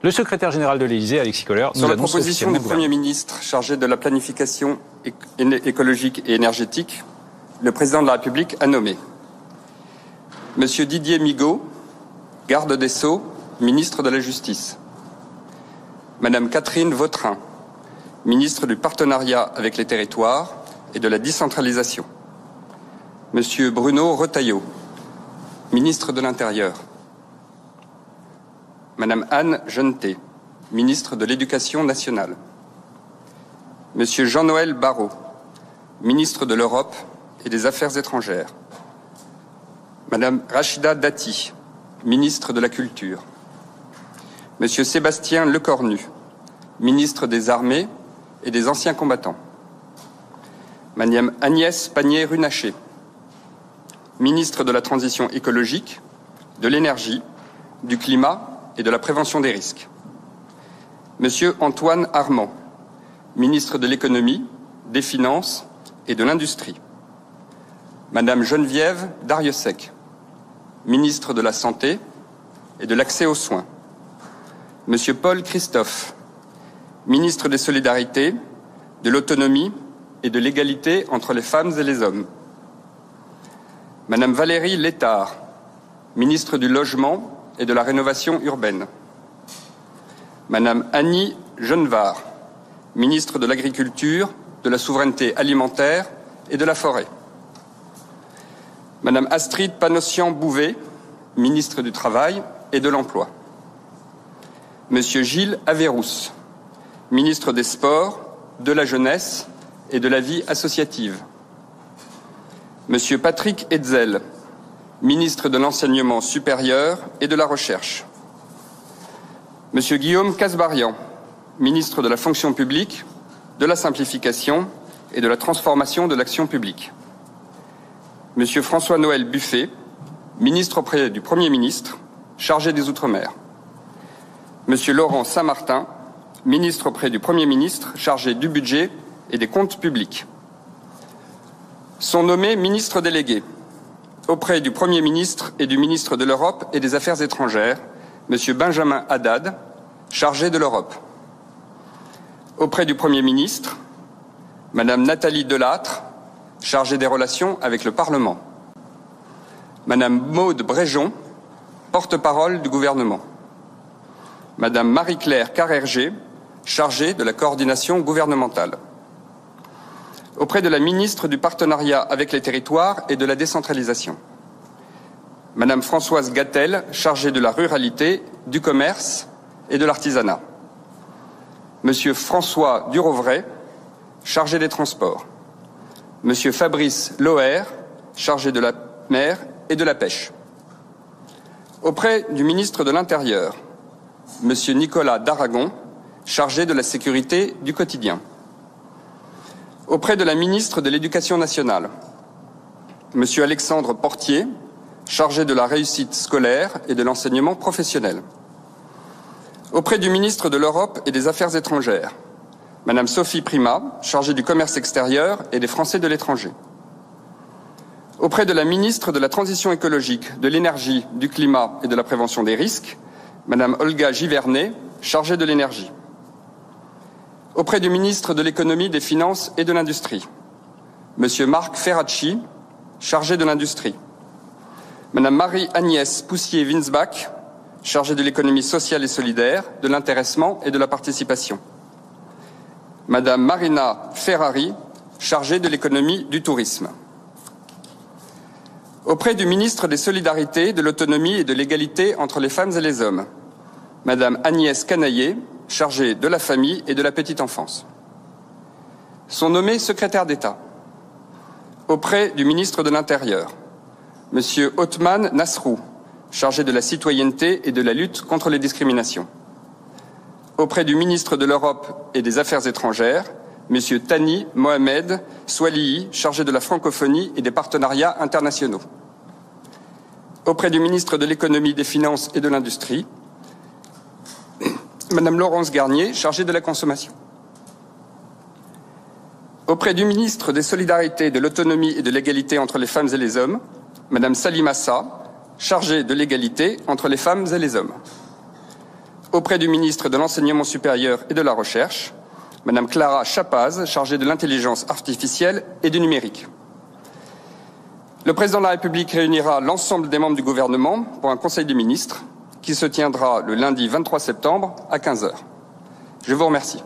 Le secrétaire général de l'Élysée, Alexis Kohler, nous sur la annonce proposition du officiellement Premier ministre chargé de la planification écologique et énergétique, le président de la République a nommé Monsieur Didier Migaud, garde des Sceaux, ministre de la Justice. Madame Catherine Vautrin, ministre du Partenariat avec les territoires et de la décentralisation. Monsieur Bruno Retailleau, ministre de l'Intérieur. Madame Anne Genetet, ministre de l'Éducation nationale. Monsieur Jean-Noël Barrot, ministre de l'Europe et des Affaires étrangères. Madame Rachida Dati, ministre de la Culture. Monsieur Sébastien Lecornu, ministre des Armées et des Anciens combattants. Madame Agnès Pannier-Runacher, ministre de la Transition écologique, de l'Énergie, du Climat et de la Prévention des risques. Monsieur Antoine Armand, ministre de l'Économie, des Finances et de l'Industrie. Madame Geneviève Darrieussecq, ministre de la Santé et de l'Accès aux soins. Monsieur Paul Christophe, ministre des Solidarités, de l'Autonomie et de l'Égalité entre les femmes et les hommes. Madame Valérie Létard, ministre du Logement et de la Rénovation urbaine. Madame Annie Genevard, ministre de l'Agriculture, de la Souveraineté alimentaire et de la Forêt. Madame Astrid Panossian-Bouvet, ministre du Travail et de l'Emploi. Monsieur Gilles Averrousse, ministre des Sports, de la Jeunesse et de la Vie associative. Monsieur Patrick Hetzel, ministre de l'Enseignement supérieur et de la Recherche. Monsieur Guillaume Kasbarian, ministre de la Fonction publique, de la Simplification et de la Transformation de l'action publique. Monsieur François-Noël Buffet, ministre auprès du Premier ministre, chargé des Outre-mer. Monsieur Laurent Saint-Martin, ministre auprès du Premier ministre, chargé du budget et des comptes publics. Sont nommés ministres délégués auprès du Premier ministre et du ministre de l'Europe et des Affaires étrangères, Monsieur Benjamin Haddad, chargé de l'Europe. Auprès du Premier ministre, Madame Nathalie Delattre, chargée des relations avec le Parlement. Madame Maude Bréjon, porte-parole du gouvernement. Madame Marie-Claire Carrerger, chargée de la coordination gouvernementale. Auprès de la ministre du Partenariat avec les territoires et de la décentralisation. Madame Françoise Gattel, chargée de la ruralité, du commerce et de l'artisanat. Monsieur François Durovray, chargé des transports. Monsieur Fabrice Loher, chargé de la mer et de la pêche. Auprès du ministre de l'Intérieur, Monsieur Nicolas Daragon, chargé de la sécurité du quotidien. Auprès de la ministre de l'Éducation nationale, Monsieur Alexandre Portier, chargé de la réussite scolaire et de l'enseignement professionnel. Auprès du ministre de l'Europe et des Affaires étrangères, Madame Sophie Primas, chargée du commerce extérieur et des Français de l'étranger. Auprès de la ministre de la Transition écologique, de l'Énergie, du Climat et de la Prévention des risques, Madame Olga Givernet, chargée de l'Énergie. Auprès du ministre de l'Économie, des Finances et de l'Industrie, Monsieur Marc Ferracci, chargé de l'Industrie. Madame Marie-Agnès Poussier-Winsbach, chargée de l'économie sociale et solidaire, de l'intéressement et de la participation. Madame Marina Ferrari, chargée de l'économie du tourisme. Auprès du ministre des Solidarités, de l'Autonomie et de l'Égalité entre les femmes et les hommes, Madame Agnès Canaillet, chargée de la famille et de la petite enfance. Sont nommés secrétaires d'État auprès du ministre de l'Intérieur, Monsieur Othman Nasrou, chargé de la citoyenneté et de la lutte contre les discriminations. Auprès du ministre de l'Europe et des Affaires étrangères, Monsieur Thani Mohamed Swalihi, chargé de la francophonie et des partenariats internationaux. Auprès du ministre de l'Économie, des Finances et de l'Industrie, Madame Laurence Garnier, chargée de la consommation. Auprès du ministre des Solidarités, de l'Autonomie et de l'Égalité entre les femmes et les hommes, Madame Salimassa, chargée de l'égalité entre les femmes et les hommes. auprès du ministre de l'Enseignement supérieur et de la Recherche, Madame Clara Chapaz, chargée de l'intelligence artificielle et du numérique. Le président de la République réunira l'ensemble des membres du gouvernement pour un conseil des ministres qui se tiendra le lundi 23 septembre à 15 h. Je vous remercie.